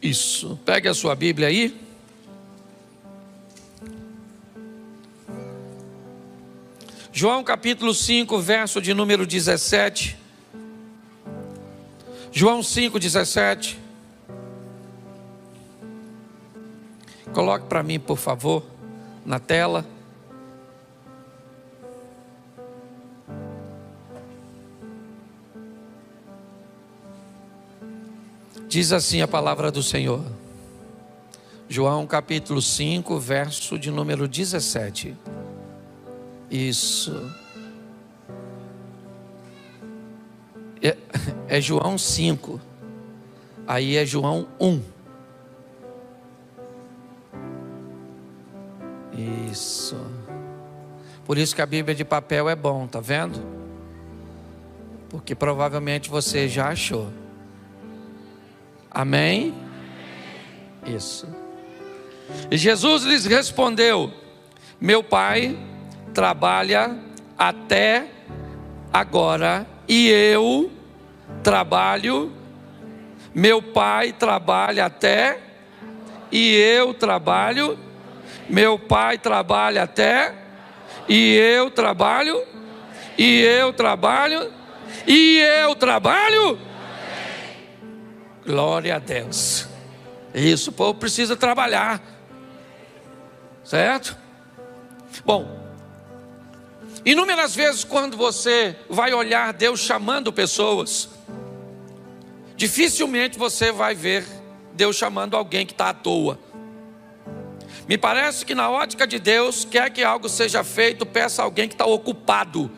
Isso, pegue a sua Bíblia aí. João capítulo 5, verso de número 17. João 5, 17. Coloque para mim, por favor, na tela. Diz assim a palavra do Senhor. João capítulo 5, verso de número 17. Isso. É João 5. Aí é João 1. Isso. Por isso que a Bíblia de papel é bom, tá vendo? Porque provavelmente você já achou. Amém? Isso. E Jesus lhes respondeu: meu Pai trabalha até agora e eu trabalho. Meu Pai trabalha até e eu trabalho. Meu Pai trabalha até e eu trabalho. E eu trabalho. E eu trabalho. Glória a Deus. Isso, o povo precisa trabalhar. Certo? Bom, inúmeras vezes quando você vai olhar Deus chamando pessoas, dificilmente você vai ver Deus chamando alguém que está à toa. Me parece que na ótica de Deus, quer que algo seja feito, peça a alguém que está ocupado.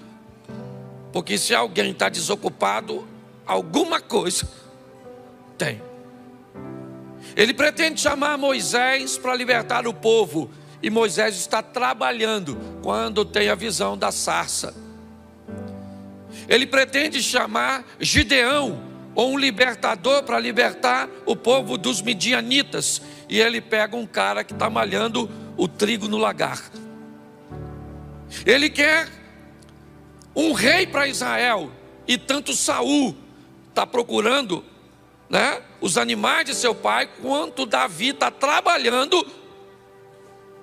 Porque se alguém está desocupado, alguma coisa tem. Ele pretende chamar Moisés para libertar o povo. E Moisés está trabalhando quando tem a visão da sarça. Ele pretende chamar Gideão, ou um libertador, para libertar o povo dos midianitas. E ele pega um cara que está malhando o trigo no lagar. Ele quer um rei para Israel. E tanto Saul está procurando, né, os animais de seu pai, quanto Davi está trabalhando.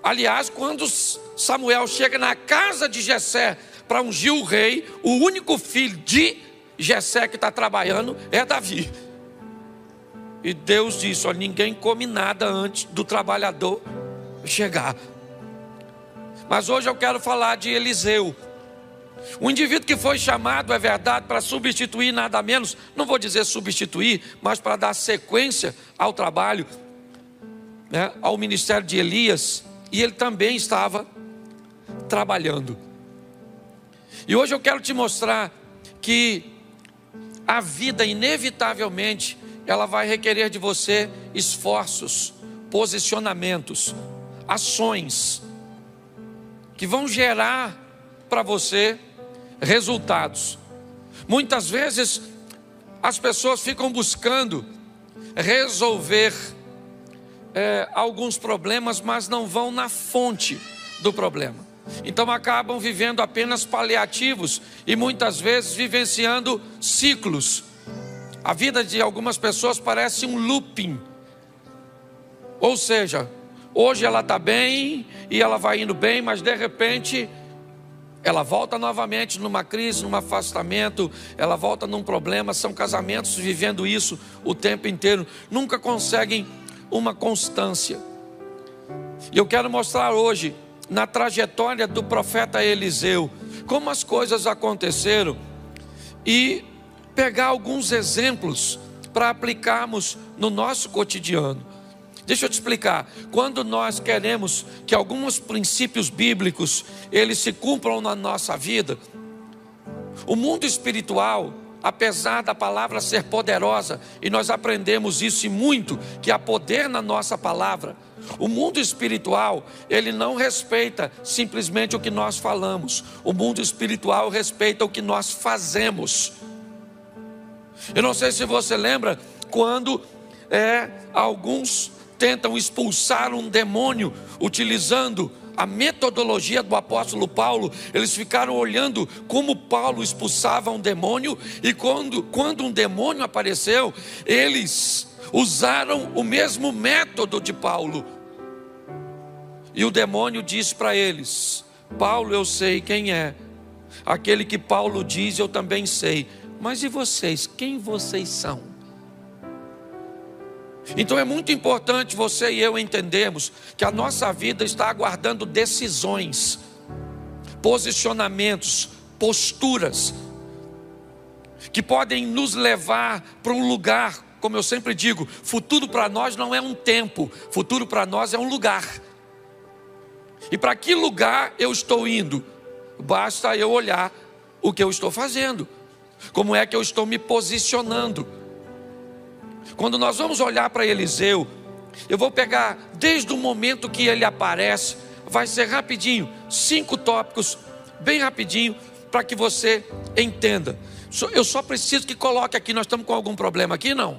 Aliás, quando Samuel chega na casa de Jessé para ungir o rei, o único filho de Jessé que está trabalhando é Davi. E Deus disse: olha, ninguém come nada antes do trabalhador chegar. Mas hoje eu quero falar de Eliseu. Um indivíduo que foi chamado, é verdade, para substituir nada menos, não vou dizer substituir, mas para dar sequência ao trabalho, né, ao ministério de Elias. E ele também estava trabalhando. E hoje eu quero te mostrar que a vida, inevitavelmente, ela vai requerer de você esforços, posicionamentos, ações, que vão gerar para você resultados. Muitas vezes as pessoas ficam buscando resolver alguns problemas, mas não vão na fonte do problema. Então acabam vivendo apenas paliativos e muitas vezes vivenciando ciclos. A vida de algumas pessoas parece um looping. Ou seja, hoje ela está bem e ela vai indo bem, mas de repente ela volta novamente numa crise, num afastamento, ela volta num problema. São casamentos vivendo isso o tempo inteiro, nunca conseguem uma constância. E eu quero mostrar hoje, na trajetória do profeta Eliseu, como as coisas aconteceram e pegar alguns exemplos para aplicarmos no nosso cotidiano. Deixa eu te explicar. Quando nós queremos que alguns princípios bíblicos eles se cumpram na nossa vida, o mundo espiritual, apesar da palavra ser poderosa, e nós aprendemos isso e muito, que há poder na nossa palavra, o mundo espiritual, ele não respeita simplesmente o que nós falamos. O mundo espiritual respeita o que nós fazemos. Eu não sei se você lembra, quando alguns tentam expulsar um demônio, utilizando a metodologia do apóstolo Paulo, eles ficaram olhando como Paulo expulsava um demônio, e quando um demônio apareceu, eles usaram o mesmo método de Paulo. E o demônio disse para eles: Paulo, eu sei quem é. Aquele que Paulo diz, eu também sei. Mas e vocês? Quem vocês são? Então é muito importante você e eu entendermos que a nossa vida está aguardando decisões, posicionamentos, posturas, que podem nos levar para um lugar. Como eu sempre digo, futuro para nós não é um tempo, futuro para nós é um lugar. E para que lugar eu estou indo? Basta eu olhar o que eu estou fazendo, como é que eu estou me posicionando. Quando nós vamos olhar para Eliseu, eu vou pegar desde o momento que ele aparece, vai ser rapidinho, 5 tópicos, bem rapidinho, para que você entenda. Eu só preciso que coloque aqui. Nós estamos com algum problema aqui? Não?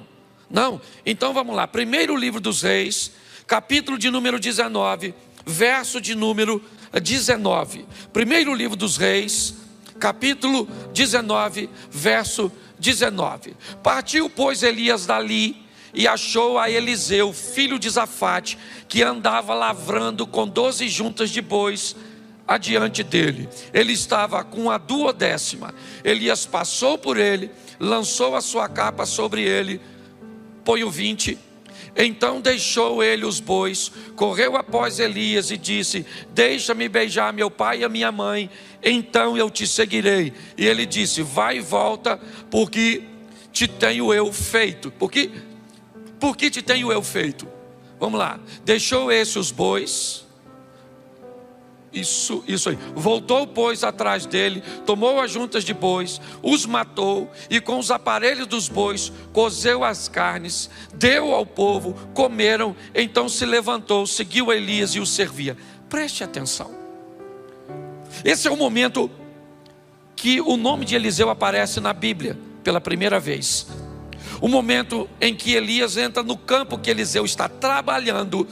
Então vamos lá. Primeiro livro dos Reis, capítulo de número 19, verso de número 19. Primeiro livro dos Reis, capítulo 19, verso 19. Partiu, pois, Elias dali e achou a Eliseu, filho de Zafate, que andava lavrando com 12 juntas de bois adiante dele. Ele estava com a 12ª. Elias passou por ele, lançou a sua capa sobre ele. Põe o 20. Então deixou ele os bois, correu após Elias e disse: deixa-me beijar meu pai e a minha mãe, então eu te seguirei. E ele disse: vai e volta, porque te tenho eu feito. Por que te tenho eu feito? Vamos lá. Deixou os bois. Isso aí. Voltou, pois, atrás dele, tomou as juntas de bois, os matou e com os aparelhos dos bois cozeu as carnes, deu ao povo, comeram. Então se levantou, seguiu Elias e o servia. Preste atenção. Esse é o momento que o nome de Eliseu aparece na Bíblia pela primeira vez. O momento em que Elias entra no campo que Eliseu está trabalhando.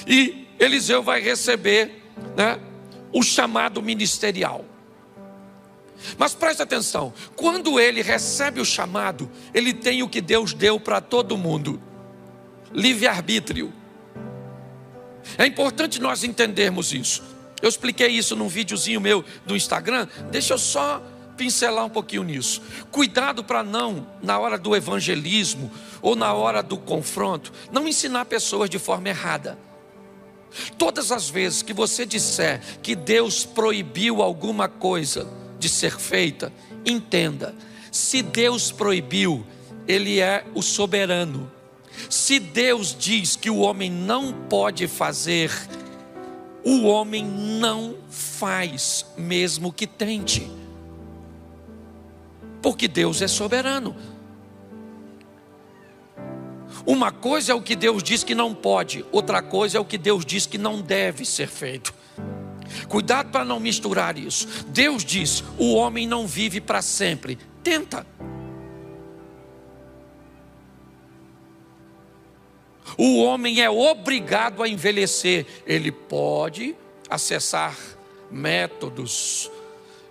E Eliseu vai receber, o chamado ministerial. Mas preste atenção, quando ele recebe o chamado, ele tem o que Deus deu para todo mundo: livre-arbítrio. É importante nós entendermos isso. Eu expliquei isso num videozinho meu do Instagram. Deixa eu só pincelar um pouquinho nisso. Cuidado para não, na hora do evangelismo ou na hora do confronto, não ensinar pessoas de forma errada. Todas as vezes que você disser que Deus proibiu alguma coisa de ser feita, entenda: se Deus proibiu, Ele é o soberano. Se Deus diz que o homem não pode fazer, o homem não faz, mesmo que tente, porque Deus é soberano. Uma coisa é o que Deus diz que não pode, outra coisa é o que Deus diz que não deve ser feito. Cuidado para não misturar isso. Deus diz: o homem não vive para sempre. Tenta. O homem é obrigado a envelhecer. Ele pode acessar métodos,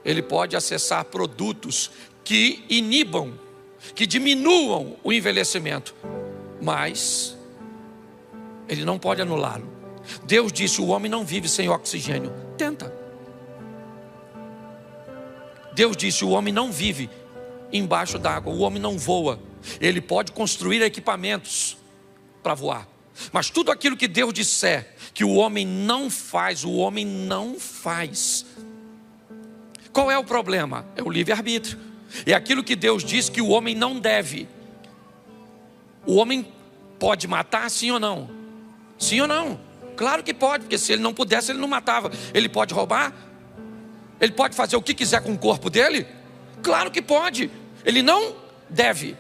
ele pode acessar produtos que inibam, que diminuam o envelhecimento, mas ele não pode anulá-lo. Deus disse: o homem não vive sem oxigênio. Tenta. Deus disse: o homem não vive embaixo d'água, o homem não voa. Ele pode construir equipamentos para voar, mas tudo aquilo que Deus disser que o homem não faz, o homem não faz. Qual é o problema? É o livre-arbítrio. É aquilo que Deus diz que o homem não deve. O homem pode matar, sim ou não? Sim ou não? Claro que pode, porque se ele não pudesse, ele não matava. Ele pode roubar? Ele pode fazer o que quiser com o corpo dele? Claro que pode. Ele não deve.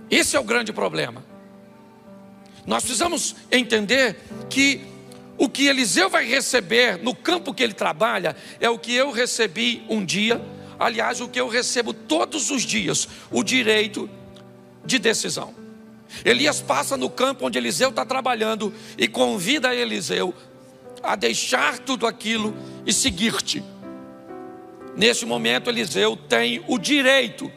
Esse é o grande problema. Nós precisamos entender que o que Eliseu vai receber no campo que ele trabalha é o que eu recebi um dia. Aliás, o que eu recebo todos os dias: o direito de decisão. Elias passa no campo onde Eliseu está trabalhando e convida Eliseu a deixar tudo aquilo e seguir-te. Nesse momento, Eliseu tem o direito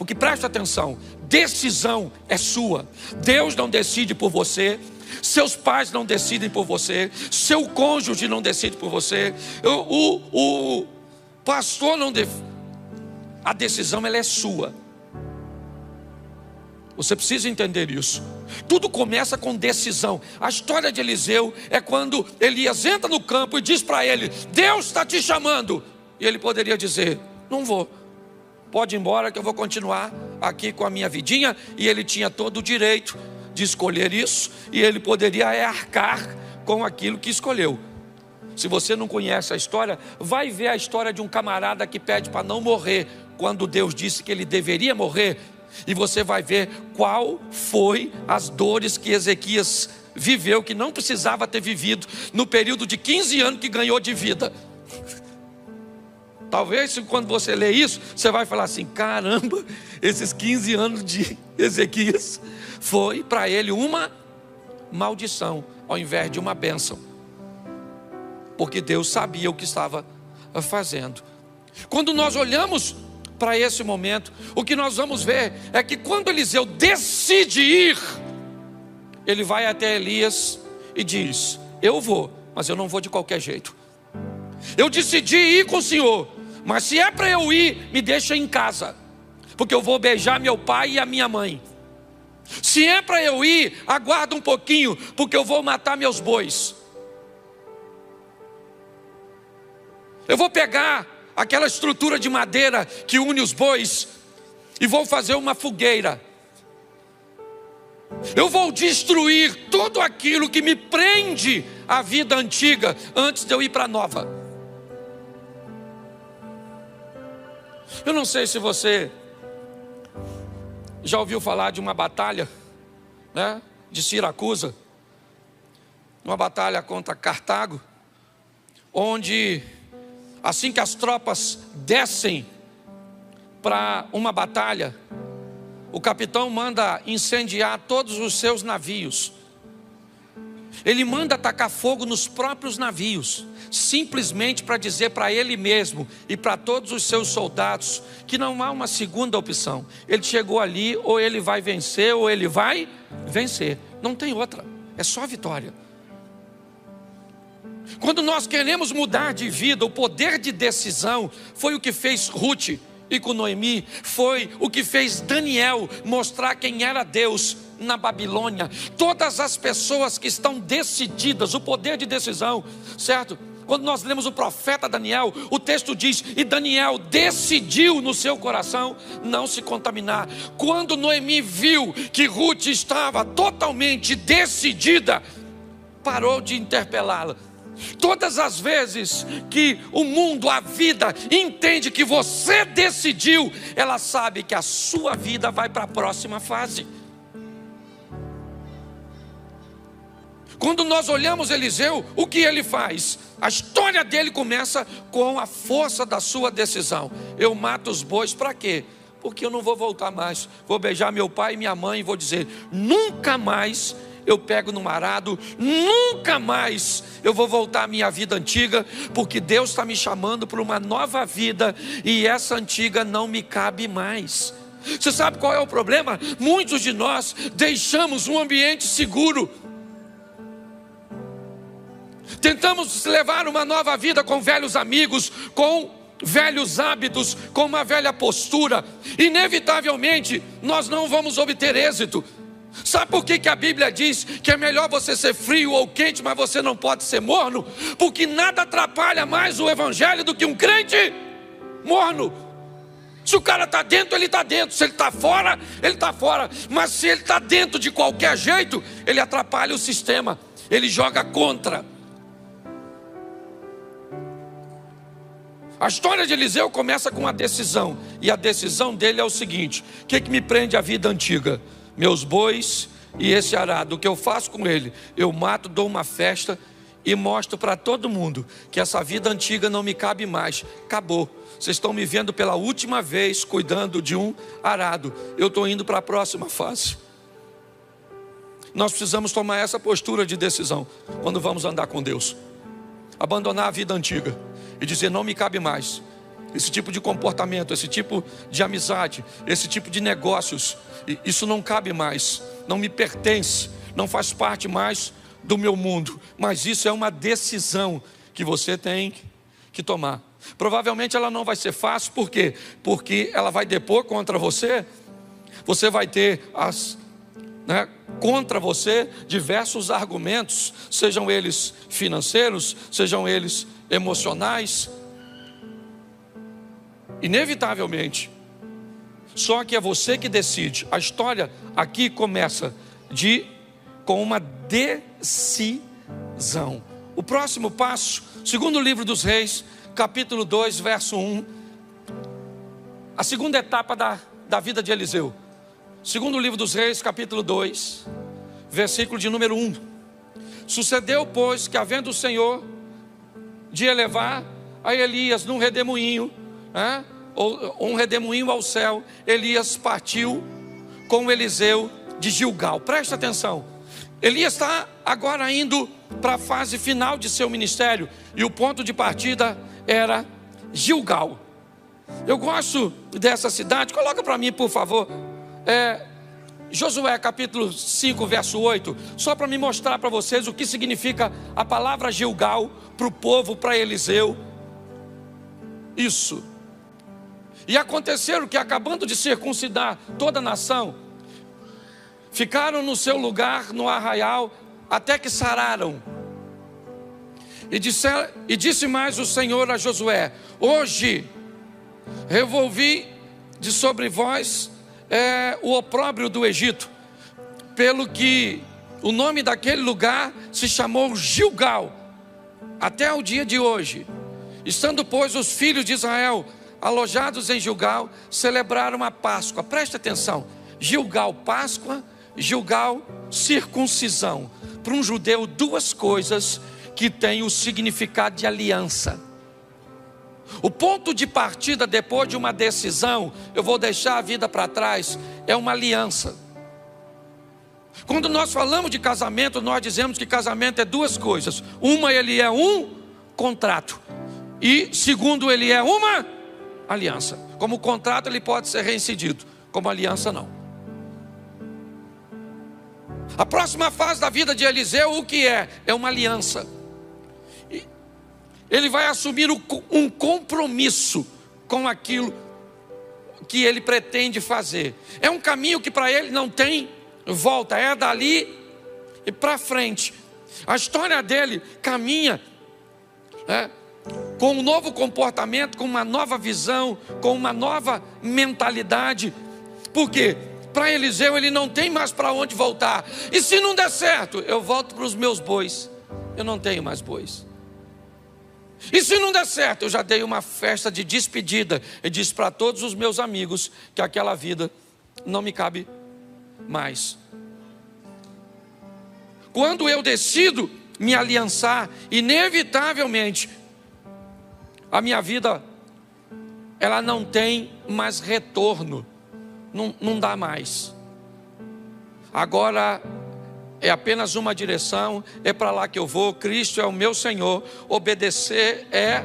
Porque preste atenção, decisão é sua. Deus não decide por você, seus pais não decidem por você, seu cônjuge não decide por você, o pastor não decide. A decisão ela é sua. Você precisa entender isso. Tudo começa com decisão. A história de Eliseu é quando Elias entra no campo e diz para ele: Deus está te chamando. E ele poderia dizer: não vou, pode ir embora que eu vou continuar aqui com a minha vidinha. E ele tinha todo o direito de escolher isso, e ele poderia arcar com aquilo que escolheu. Se você não conhece a história, vai ver a história de um camarada que pede para não morrer, quando Deus disse que ele deveria morrer. E você vai ver qual foi as dores que Ezequias viveu, que não precisava ter vivido, no período de 15 anos que ganhou de vida. Talvez quando você lê isso, você vai falar assim: caramba, esses 15 anos de Ezequias foi para ele uma maldição, ao invés de uma bênção. Porque Deus sabia o que estava fazendo. Quando nós olhamos para esse momento, o que nós vamos ver é que quando Eliseu decide ir, ele vai até Elias e diz: eu vou, mas eu não vou de qualquer jeito. Eu decidi ir com o Senhor, mas se é para eu ir, me deixa em casa, porque eu vou beijar meu pai e a minha mãe. Se é para eu ir, aguarda um pouquinho, porque eu vou matar meus bois. Eu vou pegar aquela estrutura de madeira que une os bois e vou fazer uma fogueira. Eu vou destruir tudo aquilo que me prende à vida antiga antes de eu ir para a nova. Eu não sei se você já ouviu falar de uma batalha, né, de Siracusa, uma batalha contra Cartago, onde assim que as tropas descem para uma batalha, o capitão manda incendiar todos os seus navios. Ele manda atacar fogo nos próprios navios, simplesmente para dizer para ele mesmo e para todos os seus soldados que não há uma segunda opção. Ele chegou ali, ou ele vai vencer ou ele vai vencer, não tem outra, é só vitória. Quando nós queremos mudar de vida, o poder de decisão foi o que fez Ruth e com Noemi, foi o que fez Daniel mostrar quem era Deus na Babilônia. Todas as pessoas que estão decididas, o poder de decisão, certo? Quando nós lemos o profeta Daniel, o texto diz: e Daniel decidiu no seu coração não se contaminar. Quando Noemi viu que Ruth estava totalmente decidida, parou de interpelá-la. Todas as vezes que o mundo, a vida, entende que você decidiu, ela sabe que a sua vida vai para a próxima fase. Quando nós olhamos Eliseu, o que ele faz? A história dele começa com a força da sua decisão. Eu mato os bois para quê? Porque eu não vou voltar mais. Vou beijar meu pai e minha mãe e vou dizer: nunca mais eu pego no arado, nunca mais eu vou voltar à minha vida antiga, porque Deus está me chamando para uma nova vida e essa antiga não me cabe mais. Você sabe qual é o problema? Muitos de nós deixamos um ambiente seguro. Tentamos levar uma nova vida com velhos amigos, com velhos hábitos, com uma velha postura. Inevitavelmente nós não vamos obter êxito. Sabe por que a Bíblia diz que é melhor você ser frio ou quente, mas você não pode ser morno? Porque nada atrapalha mais o evangelho do que um crente morno. Se o cara está dentro, ele está dentro. Se ele está fora, ele está fora. Mas se ele está dentro de qualquer jeito, ele atrapalha o sistema, ele joga contra. A história de Eliseu começa com uma decisão, e a decisão dele é o seguinte: o que me prende à vida antiga? Meus bois e esse arado. O que eu faço com ele? Eu mato, dou uma festa e mostro para todo mundo que essa vida antiga não me cabe mais. Acabou. Vocês estão me vendo pela última vez cuidando de um arado. Eu estou indo para a próxima fase. Nós precisamos tomar essa postura de decisão quando vamos andar com Deus. Abandonar a vida antiga e dizer: não me cabe mais. esse tipo de comportamento, esse tipo de amizade, esse tipo de negócios, isso não cabe mais, não me pertence, não faz parte mais do meu mundo. Mas isso é uma decisão que você tem que tomar. Provavelmente ela não vai ser fácil, por quê? Porque ela vai depor contra você. Você vai ter contra você diversos argumentos, sejam eles financeiros, sejam eles emocionais. Inevitavelmente. Só que é você que decide. A história aqui começa com uma decisão. O próximo passo, segundo livro dos Reis, capítulo 2, verso 1. A segunda etapa da vida de Eliseu. Segundo livro dos Reis, capítulo 2, versículo de número 1. Sucedeu, pois, que havendo o Senhor de elevar a Elias num redemoinho, ou um redemoinho ao céu, Elias partiu com Eliseu de Gilgal. Presta atenção, Elias está agora indo para a fase final de seu ministério, e o ponto de partida era Gilgal. Eu gosto dessa cidade, coloca para mim por favor, Josué capítulo 5 verso 8, só para me mostrar para vocês o que significa a palavra Gilgal para o povo, para Eliseu. Isso. E aconteceram que, acabando de circuncidar toda a nação, ficaram no seu lugar no arraial até que sararam. E disse mais o Senhor a Josué: hoje revolvi de sobre vós o opróbrio do Egito, pelo que o nome daquele lugar se chamou Gilgal até o dia de hoje. Estando, pois, os filhos de Israel alojados em Gilgal, celebraram a Páscoa. Preste atenção, Gilgal, Páscoa, Gilgal, circuncisão. Para um judeu, duas coisas que têm o significado de aliança. O ponto de partida depois de uma decisão, eu vou deixar a vida para trás, é uma aliança. Quando nós falamos de casamento, nós dizemos que casamento é duas coisas. Uma, ele é um contrato, e segundo, ele é uma aliança. Como contrato ele pode ser reincidido, como aliança não. A próxima fase da vida de Eliseu, o que é? É uma aliança. Ele vai assumir um compromisso com aquilo que ele pretende fazer. É um caminho que para ele não tem volta, é dali e para frente. A história dele caminha com um novo comportamento, com uma nova visão, com uma nova mentalidade. Por quê? Para Eliseu ele não tem mais para onde voltar. E se não der certo, eu volto para os meus bois. Eu não tenho mais bois. E se não der certo, eu já dei uma festa de despedida e disse para todos os meus amigos que aquela vida não me cabe mais. Quando eu decido me aliançar, inevitavelmente a minha vida ela não tem mais retorno, não dá mais. Agora é apenas uma direção, é para lá que eu vou. Cristo é o meu Senhor, obedecer é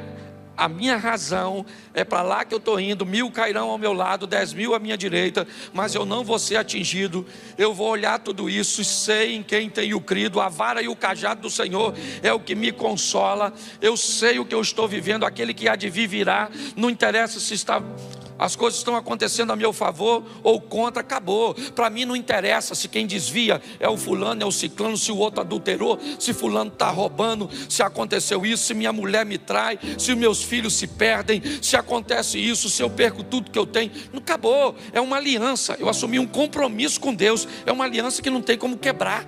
a minha razão, é para lá que eu estou indo. 1000 cairão ao meu lado, 10.000 à minha direita, mas eu não vou ser atingido. Eu vou olhar tudo isso e sei em quem tenho crido. A vara e o cajado do Senhor é o que me consola. Eu sei o que eu estou vivendo, aquele que há de vir virá. Não interessa se as coisas estão acontecendo a meu favor ou contra, acabou. Para mim não interessa se quem desvia é o fulano, é o ciclano, se o outro adulterou, se fulano está roubando, se aconteceu isso, se minha mulher me trai, se meus filhos se perdem, se acontece isso, se eu perco tudo que eu tenho. Não acabou, é uma aliança. Eu assumi um compromisso com Deus, é uma aliança que não tem como quebrar.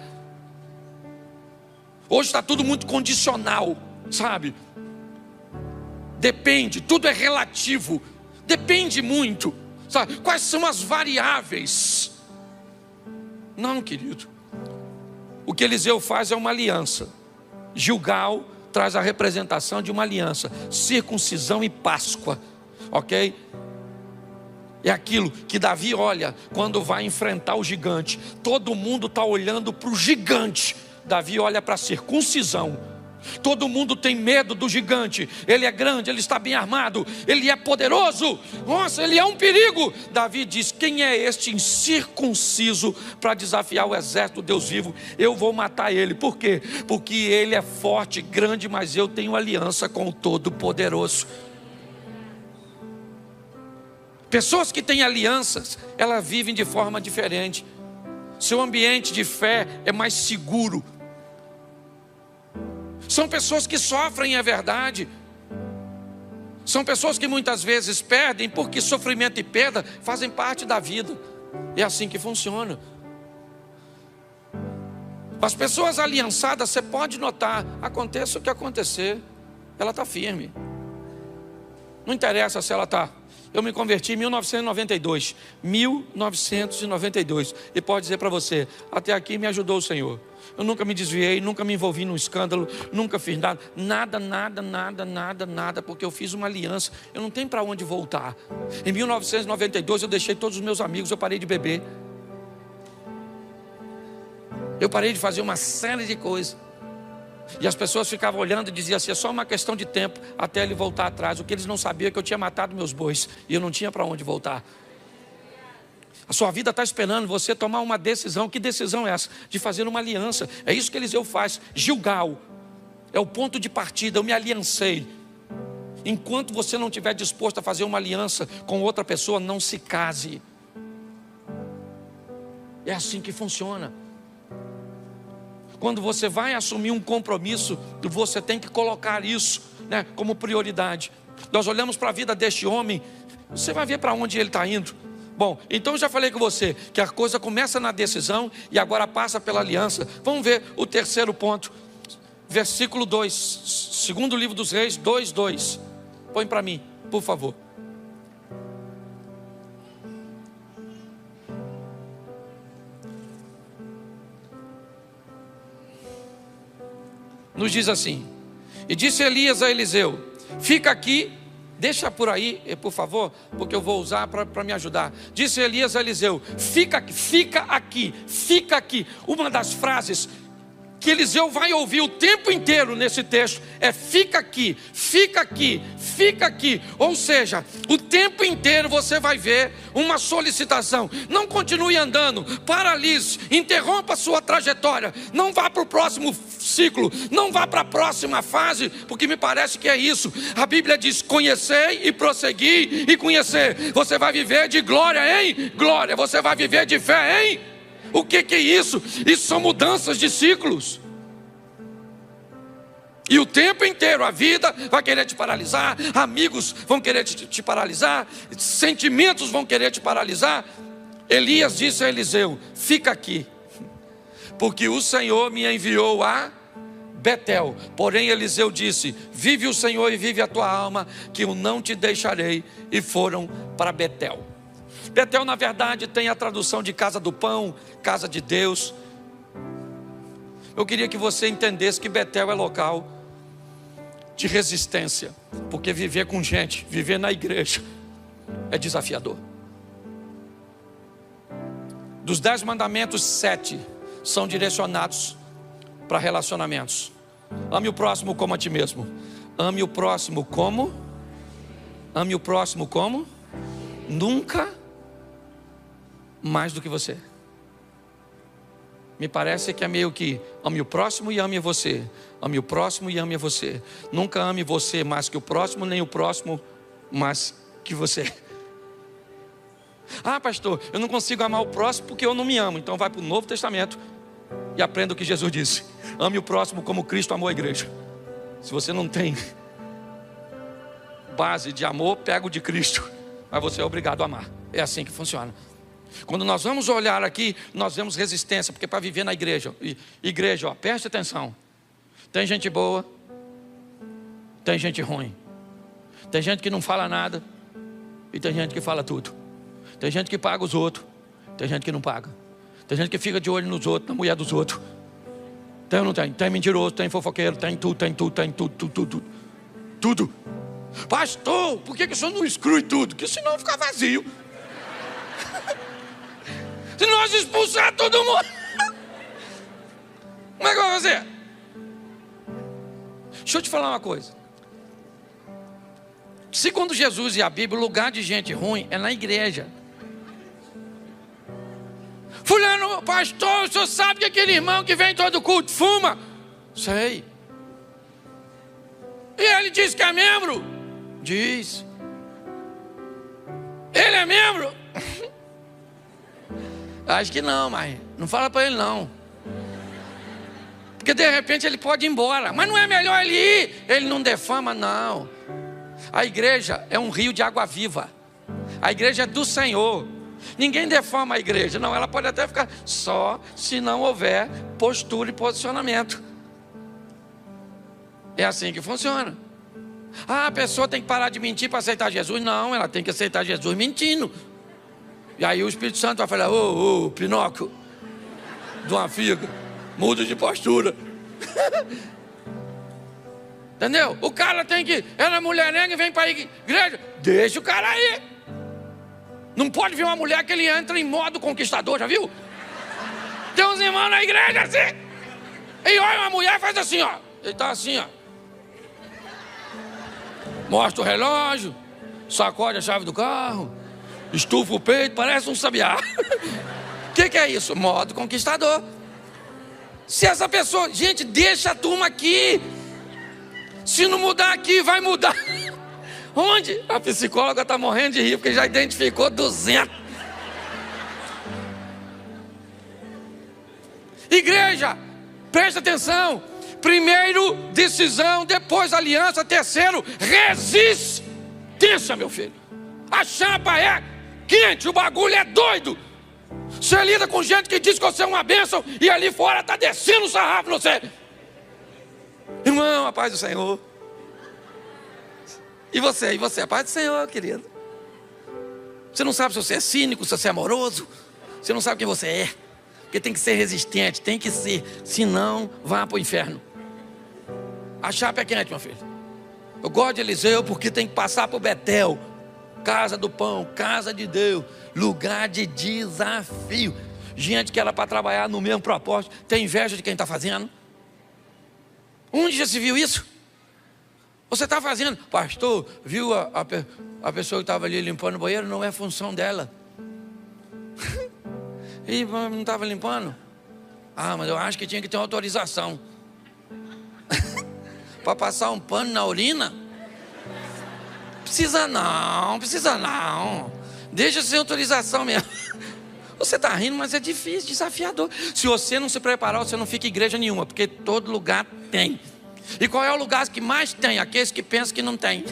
Hoje está tudo muito condicional, sabe? Depende, tudo é relativo. Depende muito, sabe? Quais são as variáveis? Não, querido. O que Eliseu faz é uma aliança. Gilgal traz a representação de uma aliança. Circuncisão e Páscoa, ok? É aquilo que Davi olha quando vai enfrentar o gigante. Todo mundo está olhando para o gigante. Davi olha para a circuncisão. Todo mundo tem medo do gigante. Ele é grande, ele está bem armado, ele é poderoso. Nossa, ele é um perigo. Davi diz: quem é este incircunciso para desafiar o exército do Deus vivo? Eu vou matar ele. Por quê? Porque ele é forte, grande, mas eu tenho aliança com o Todo-Poderoso. Pessoas que têm alianças, elas vivem de forma diferente. Seu ambiente de fé é mais seguro. São pessoas que sofrem, é verdade. São pessoas que muitas vezes perdem, porque sofrimento e perda fazem parte da vida. É assim que funciona. As pessoas aliançadas, você pode notar, aconteça o que acontecer, ela está firme. Não interessa se ela está. Eu me converti em 1992. E pode dizer para você, até aqui me ajudou o Senhor. Eu nunca me desviei, nunca me envolvi num escândalo, nunca fiz nada, porque eu fiz uma aliança. Eu não tenho para onde voltar. Em 1992 eu deixei todos os meus amigos, eu parei de beber. Eu parei de fazer uma série de coisas. E as pessoas ficavam olhando e diziam assim: é só uma questão de tempo até ele voltar atrás. O que eles não sabiam é que eu tinha matado meus bois e eu não tinha para onde voltar. A sua vida está esperando você tomar uma decisão. Que decisão é essa? De fazer uma aliança. É isso que Eliseu faz. Gilgal é o ponto de partida. Eu me aliancei. Enquanto você não estiver disposto a fazer uma aliança com outra pessoa, não se case. É assim que funciona. Quando você vai assumir um compromisso, você tem que colocar isso, como prioridade. Nós olhamos para a vida deste homem, você vai ver para onde ele está indo. Bom, então eu já falei com você que a coisa começa na decisão e agora passa pela aliança. Vamos ver o terceiro ponto. Versículo 2, segundo livro dos Reis, 2:2. Põe para mim, por favor. Nos diz assim: e disse Elias a Eliseu: fica aqui, deixa por aí, por favor, porque eu vou usar para me ajudar. Disse Elias a Eliseu: fica aqui. Uma das frases que Eliseu vai ouvir o tempo inteiro nesse texto é: fica aqui. Ou seja, o tempo inteiro você vai ver uma solicitação. Não continue andando, paralise, interrompa a sua trajetória, não vá para o próximo ciclo, não vá para a próxima fase, porque me parece que é isso. A Bíblia diz: conhecei e prossegui e conhecer. Você vai viver de glória em glória, você vai viver de fé em... O que é isso? Isso são mudanças de ciclos. E o tempo inteiro a vida vai querer te paralisar, amigos vão querer te paralisar, sentimentos vão querer te paralisar. Elias disse a Eliseu: fica aqui, porque o Senhor me enviou a Betel. Porém Eliseu disse: vive o Senhor e vive a tua alma, que eu não te deixarei. E foram para Betel. Betel, na verdade, tem a tradução de casa do pão, casa de Deus. Eu queria que você entendesse que Betel é local de resistência, porque viver com gente, viver na igreja é desafiador. Dos 10 mandamentos, 7 são direcionados para relacionamentos. Ame o próximo como a ti mesmo. Ame o próximo como? Ame o próximo como? Nunca mais do que você. Me parece que é meio que ame o próximo e ame você. Ame o próximo e ame a você. Nunca ame você mais que o próximo, nem o próximo mais que você. Ah, pastor, eu não consigo amar o próximo porque eu não me amo. Então vai para o Novo Testamento e aprenda o que Jesus disse: ame o próximo como Cristo amou a igreja. Se você não tem base de amor, pega o de Cristo, mas você é obrigado a amar. É assim que funciona. Quando nós vamos olhar aqui, nós vemos resistência, porque para viver na igreja, preste atenção, tem gente boa, tem gente ruim, tem gente que não fala nada e tem gente que fala tudo, tem gente que paga os outros, tem gente que não paga, tem gente que fica de olho nos outros, na mulher dos outros. Tem ou não tem? Tem mentiroso, tem fofoqueiro, tem tudo. Pastor, por que o senhor não exclui tudo? Porque senão fica vazio. Se nós expulsar todo mundo, como é que vai fazer? Deixa eu te falar uma coisa. Segundo Jesus e a Bíblia, o lugar de gente ruim é na igreja. Fulano, pastor, o senhor sabe que aquele irmão que vem todo culto fuma? Sei. E ele diz que é membro? Diz. Ele é membro? Acho que não, mas não fala para ele não. Porque de repente ele pode ir embora. Mas não é melhor ele ir? Ele não defama, não. A igreja é um rio de água viva. A igreja é do Senhor. Ninguém defama a igreja. Não, ela pode até ficar só se não houver postura e posicionamento. É assim que funciona. Ah, a pessoa tem que parar de mentir para aceitar Jesus. Não, ela tem que aceitar Jesus mentindo. E aí o Espírito Santo vai falar: ô, Pinóquio, de uma figa, muda de postura. Entendeu? O cara tem que, ela é mulherenga e vem para a igreja. Deixa o cara aí. Não pode ver uma mulher que ele entra em modo conquistador, já viu? Tem uns irmãos na igreja assim. E olha, uma mulher faz assim, ó. Ele está assim, ó. Mostra o relógio, sacode a chave do carro, estufa o peito, parece um sabiá. O que é isso? Modo conquistador. Se essa pessoa, gente, deixa a turma aqui. Se não mudar aqui, vai mudar. Onde? A psicóloga está morrendo de rir, porque já identificou 200. Igreja, presta atenção. Primeiro, decisão, depois aliança, terceiro, resistência, meu filho. A chapa é quente, o bagulho é doido. Você lida com gente que diz que você é uma bênção e ali fora está descendo o sarrafo no você. Irmão, a paz do Senhor. E você, a paz do Senhor, querido. Você não sabe se você é cínico, se você é amoroso. Você não sabe quem você é. Porque tem que ser resistente, tem que ser. Senão, vá para o inferno. A chapa é quente, meu filho. Eu gosto de Eliseu porque tem que passar por Betel. Casa do pão, casa de Deus. Lugar de desafio. Gente que era para trabalhar no mesmo propósito. Tem inveja de quem está fazendo? Onde já se viu isso? Você está fazendo, pastor, viu a pessoa que estava ali limpando o banheiro? Não é função dela. E não estava limpando? Ah, mas eu acho que tinha que ter uma autorização. Para passar um pano na urina? Precisa não. Deixa sem autorização mesmo. Você está rindo, mas é difícil, desafiador. Se você não se preparar, você não fica em igreja nenhuma, porque todo lugar tem. E qual é o lugar que mais tem? Aqueles que pensam que não tem.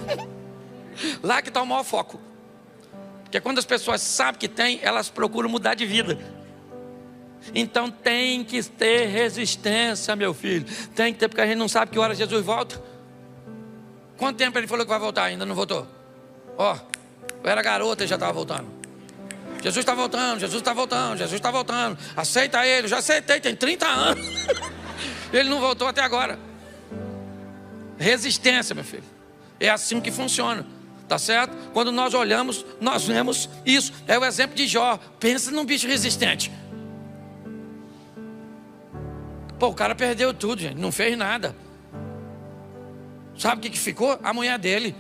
Lá que está o maior foco. Porque quando as pessoas sabem que tem, elas procuram mudar de vida. Então tem que ter resistência, meu filho. Tem que ter, porque a gente não sabe que hora Jesus volta. Quanto tempo ele falou que vai voltar? Ainda não voltou. Ó, eu era garota e já estava voltando. Jesus está voltando, Jesus está voltando, Jesus está voltando. Aceita ele, já aceitei, tem 30 anos. Ele não voltou até agora. Resistência, meu filho. É assim que funciona, tá certo? Quando nós olhamos, nós vemos isso. É o exemplo de Jó. Pensa num bicho resistente. Pô, o cara perdeu tudo, gente. Não fez nada. Sabe o que ficou? A mulher dele.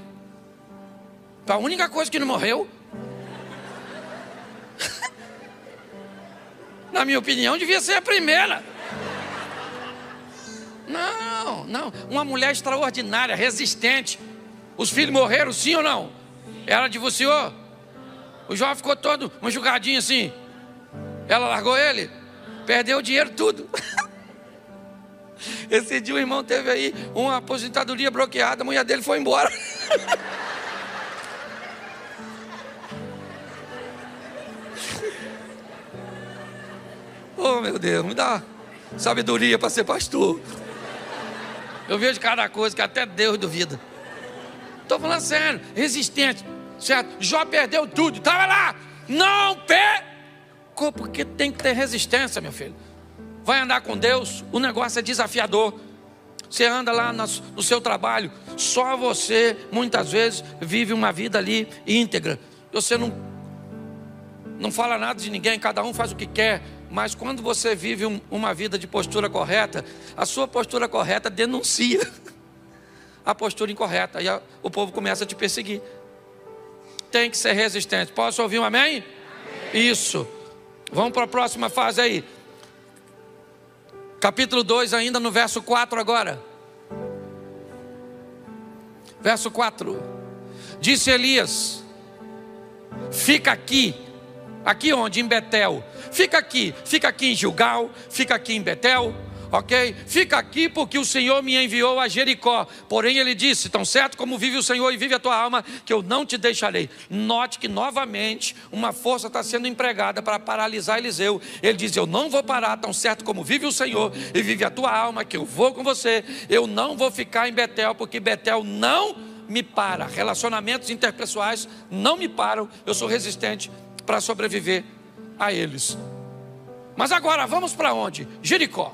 A única coisa que não morreu. Na minha opinião, devia ser a primeira. Não. Uma mulher extraordinária, resistente. Os filhos morreram, sim ou não? Ela divorciou. O Jó ficou todo machucadinho assim. Ela largou ele. Perdeu o dinheiro tudo. Esse dia o irmão teve aí uma aposentadoria bloqueada. A mulher dele foi embora. Oh, meu Deus, me dá sabedoria para ser pastor. Eu vejo cada coisa que até Deus duvida. Estou falando sério, resistente, certo? Jó perdeu tudo, estava lá. Não pecou, porque tem que ter resistência, meu filho. Vai andar com Deus, o negócio é desafiador. Você anda lá no seu trabalho, só você, muitas vezes, vive uma vida ali íntegra. Você não fala nada de ninguém, cada um faz o que quer. Mas quando você vive uma vida de postura correta, a sua postura correta denuncia. a postura incorreta. Aí o povo começa a te perseguir. Tem que ser resistente. Posso ouvir um amém? Isso. Vamos para a próxima fase aí. Capítulo 2, ainda no verso 4 agora. Verso 4. Disse Elias: fica aqui. Aqui onde? Em Betel. Fica aqui em Gilgal, fica aqui em Betel, ok? Fica aqui porque o Senhor me enviou a Jericó. Porém ele disse: tão certo como vive o Senhor e vive a tua alma, que eu não te deixarei. Note que novamente uma força está sendo empregada para paralisar Eliseu. Ele diz: eu não vou parar, tão certo como vive o Senhor e vive a tua alma, que eu vou com você. Eu não vou ficar em Betel, porque Betel não me para. Relacionamentos interpessoais não me param. Eu sou resistente para sobreviver a eles. Mas agora vamos para onde? Jericó.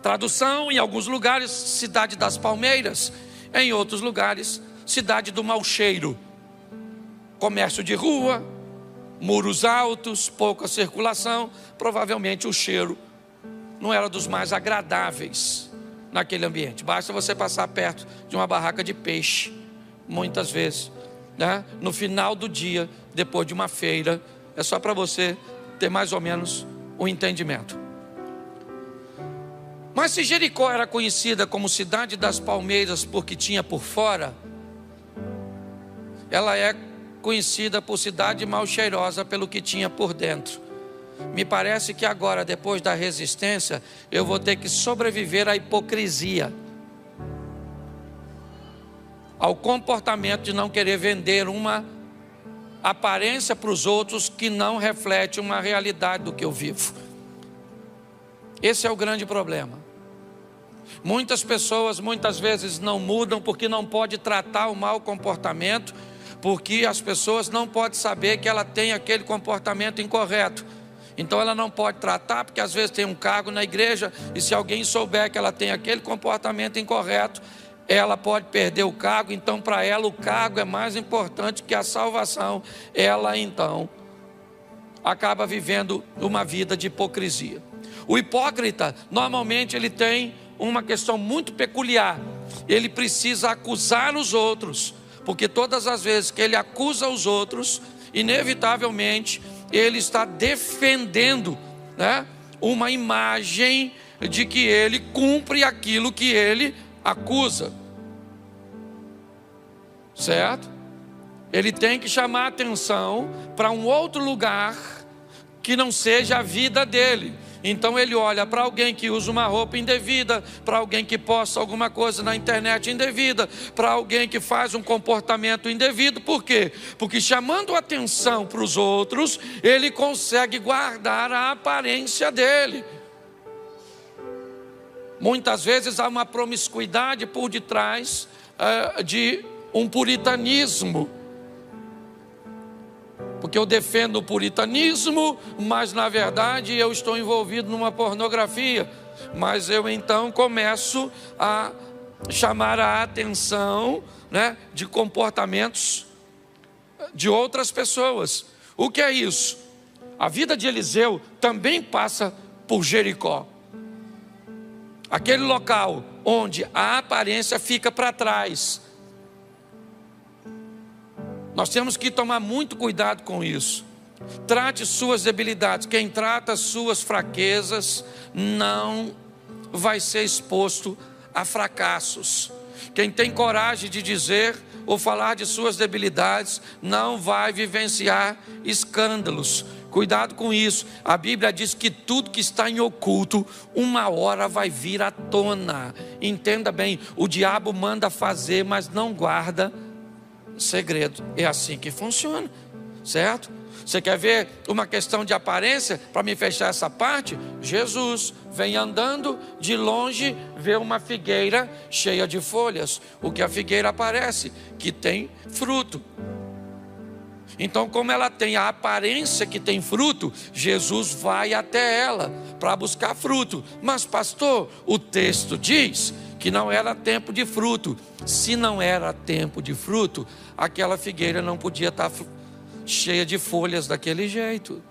Tradução: em alguns lugares, cidade das palmeiras. Em outros lugares, cidade do mau cheiro. Comércio de rua, muros altos, pouca circulação. Provavelmente o cheiro não era dos mais agradáveis naquele ambiente. Basta você passar perto de uma barraca de peixe, muitas vezes, né? No final do dia, depois de uma feira. É só para você ter mais ou menos um entendimento. Mas se Jericó era conhecida como cidade das palmeiras porque tinha por fora, ela é conhecida por cidade mal cheirosa pelo que tinha por dentro. Me parece que agora, depois da resistência, eu vou ter que sobreviver à hipocrisia, ao comportamento de não querer vender uma aparência para os outros que não reflete uma realidade do que eu vivo. Esse é o grande problema. Muitas pessoas muitas vezes não mudam porque não pode tratar o mau comportamento, porque as pessoas não podem saber que ela tem aquele comportamento incorreto. Então ela não pode tratar, porque às vezes tem um cargo na igreja, e se alguém souber que ela tem aquele comportamento incorreto, ela pode perder o cargo. Então para ela o cargo é mais importante que a salvação. Ela então acaba vivendo uma vida de hipocrisia. O hipócrita normalmente ele tem uma questão muito peculiar. Ele precisa acusar os outros, porque todas as vezes que ele acusa os outros, inevitavelmente ele está defendendo, né, uma imagem de que ele cumpre aquilo que ele acusa, certo? Ele tem que chamar atenção para um outro lugar que não seja a vida dele. Então ele olha para alguém que usa uma roupa indevida, para alguém que posta alguma coisa na internet indevida, para alguém que faz um comportamento indevido. Por quê? Porque chamando atenção para os outros, ele consegue guardar a aparência dele. Muitas vezes há uma promiscuidade por detrás de um puritanismo. Porque eu defendo o puritanismo, mas na verdade eu estou envolvido numa pornografia. Mas eu então começo a chamar a atenção, né, de comportamentos de outras pessoas. O que é isso? A vida de Eliseu também passa por Jericó. Aquele local onde a aparência fica para trás. Nós temos que tomar muito cuidado com isso. Trate suas debilidades. Quem trata suas fraquezas não vai ser exposto a fracassos. Quem tem coragem de dizer ou falar de suas debilidades não vai vivenciar escândalos. Cuidado com isso. A Bíblia diz que tudo que está em oculto, uma hora vai vir à tona. Entenda bem, o diabo manda fazer, mas não guarda segredo. É assim que funciona, certo? Você quer ver uma questão de aparência? Para me fechar essa parte, Jesus vem andando, de longe vê uma figueira cheia de folhas. O que a figueira aparece? Que tem fruto. Então, como ela tem a aparência que tem fruto, Jesus vai até ela para buscar fruto. Mas pastor, o texto diz que não era tempo de fruto. Se não era tempo de fruto, aquela figueira não podia estar cheia de folhas daquele jeito.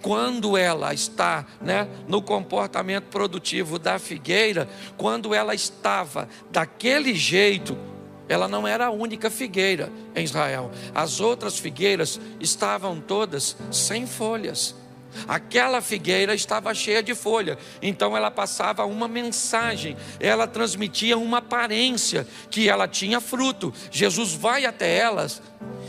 Quando ela está, né, no comportamento produtivo da figueira, quando ela estava daquele jeito, ela não era a única figueira em Israel. As outras figueiras estavam todas sem folhas. Aquela figueira estava cheia de folha. Então ela passava uma mensagem, ela transmitia uma aparência que ela tinha fruto. Jesus vai até elas,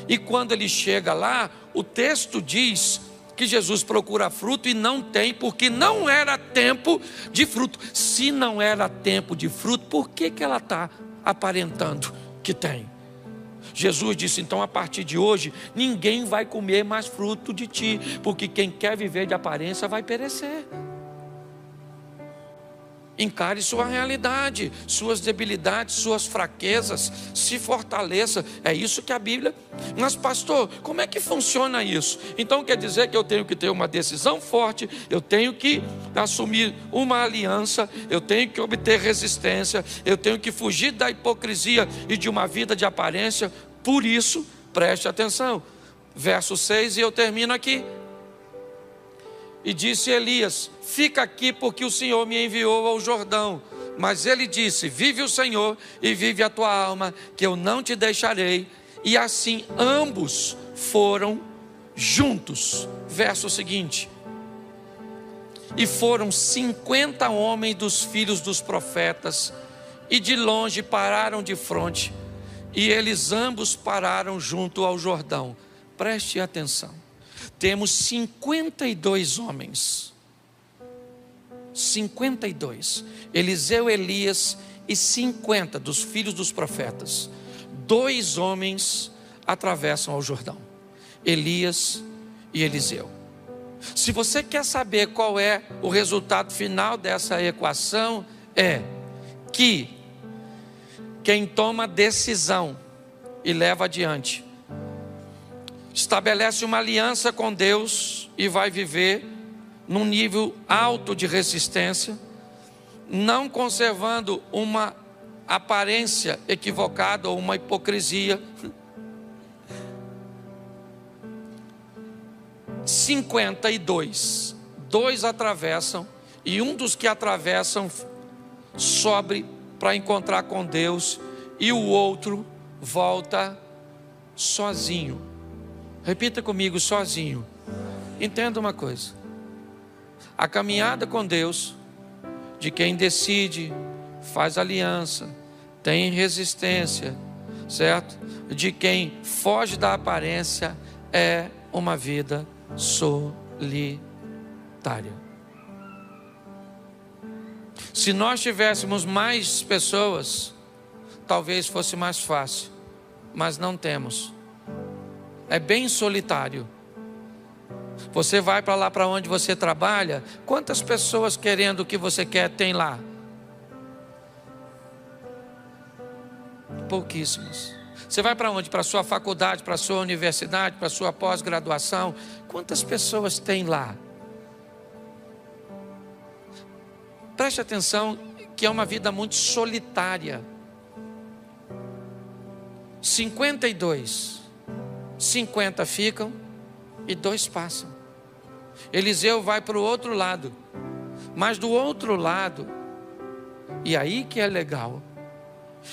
e quando ele chega lá, o texto diz que Jesus procura fruto e não tem, porque não era tempo de fruto. Se não era tempo de fruto, por que ela está aparentando que tem? Jesus disse: então a partir de hoje ninguém vai comer mais fruto de ti, porque quem quer viver de aparência vai perecer. Encare sua realidade, suas debilidades, suas fraquezas, se fortaleça. É isso que a Bíblia. Mas pastor, como é que funciona isso? Então quer dizer que eu tenho que ter uma decisão forte, eu tenho que assumir uma aliança, eu tenho que obter resistência, eu tenho que fugir da hipocrisia e de uma vida de aparência. Por isso, preste atenção, verso 6, e eu termino aqui. E disse Elias: fica aqui, porque o Senhor me enviou ao Jordão. Mas ele disse: vive o Senhor e vive a tua alma, que eu não te deixarei. E assim ambos foram juntos. Verso seguinte: e foram 50 homens dos filhos dos profetas, e de longe pararam de fronte, e eles ambos pararam junto ao Jordão. Preste atenção. Temos 52 homens, 52, Eliseu, Elias e 50 dos filhos dos profetas. 2 homens atravessam ao Jordão, Elias e Eliseu. Se você quer saber qual é o resultado final dessa equação, é que quem toma decisão e leva adiante, estabelece uma aliança com Deus e vai viver num nível alto de resistência, não conservando uma aparência equivocada ou uma hipocrisia. 52, 2 atravessam, e um dos que atravessam sobe para encontrar com Deus, e o outro volta sozinho. Repita comigo: sozinho. Entenda uma coisa: a caminhada com Deus, de quem decide, faz aliança, tem resistência, certo? De quem foge da aparência, é uma vida solitária. Se nós tivéssemos mais pessoas, talvez fosse mais fácil, mas não temos. É bem solitário. Você vai para lá, para onde você trabalha, quantas pessoas querendo o que você quer tem lá? Pouquíssimas. Você vai para onde? Para a sua faculdade, para a sua universidade, para a sua pós-graduação, quantas pessoas tem lá? Preste atenção que é uma vida muito solitária. 52, 50 ficam e 2 passam. Eliseu vai para o outro lado, mas do outro lado, e aí que é legal,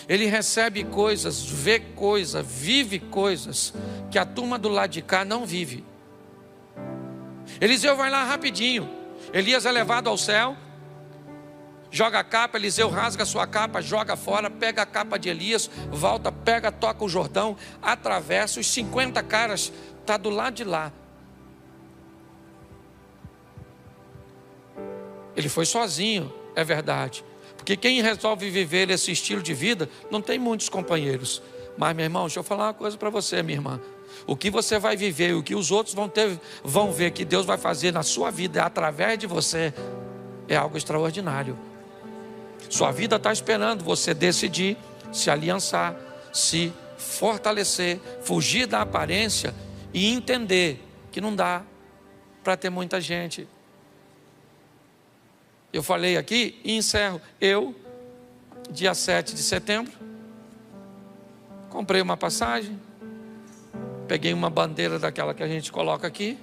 ele recebe coisas, vê coisas, vive coisas que a turma do lado de cá não vive. Eliseu vai lá rapidinho, Elias é levado ao céu, joga a capa, Eliseu rasga a sua capa, joga fora, pega a capa de Elias, volta, pega, toca o Jordão, atravessa, os 50 caras estão do lado de lá. Ele foi sozinho, é verdade, porque quem resolve viver esse estilo de vida não tem muitos companheiros. Mas, meu irmão, deixa eu falar uma coisa para você, minha irmã: o que você vai viver, o que os outros vão ver que Deus vai fazer na sua vida através de você, é algo extraordinário. Sua vida está esperando você decidir se aliançar, se fortalecer, fugir da aparência e entender que não dá para ter muita gente. Eu falei aqui e encerro. Eu, dia 7 de setembro, comprei uma passagem, peguei uma bandeira daquela que a gente coloca aqui,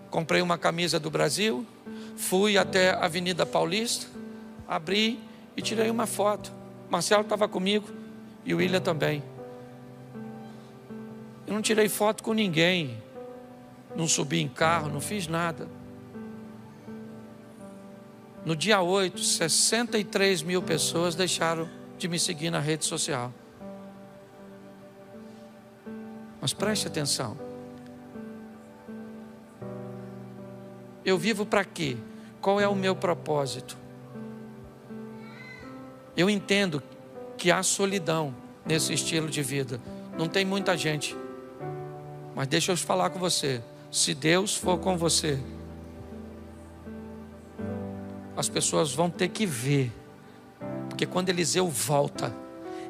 comprei uma camisa do Brasil, fui até a Avenida Paulista, abri e tirei uma foto. Marcelo estava comigo E o William também. Eu não tirei foto com ninguém, não subi em carro, não fiz nada. No dia 8, 63 mil pessoas deixaram de me seguir na rede social. Mas preste atenção. Eu vivo para quê? Qual é o meu propósito? Eu entendo que há solidão nesse estilo de vida. Não tem muita gente. Mas deixa eu falar com você. Se Deus for com você, as pessoas vão ter que ver. Porque quando Eliseu volta,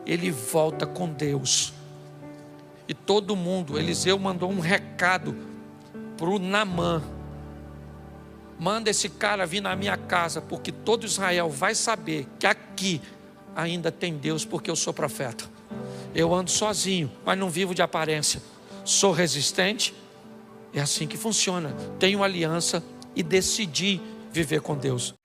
ele volta com Deus. E todo mundo, Eliseu mandou um recado para o Naamã: manda esse cara vir na minha casa, porque todo Israel vai saber que aqui ainda tem Deus, porque eu sou profeta. Eu ando sozinho, mas não vivo de aparência. Sou resistente. É assim que funciona. Tenho aliança e decidi viver com Deus.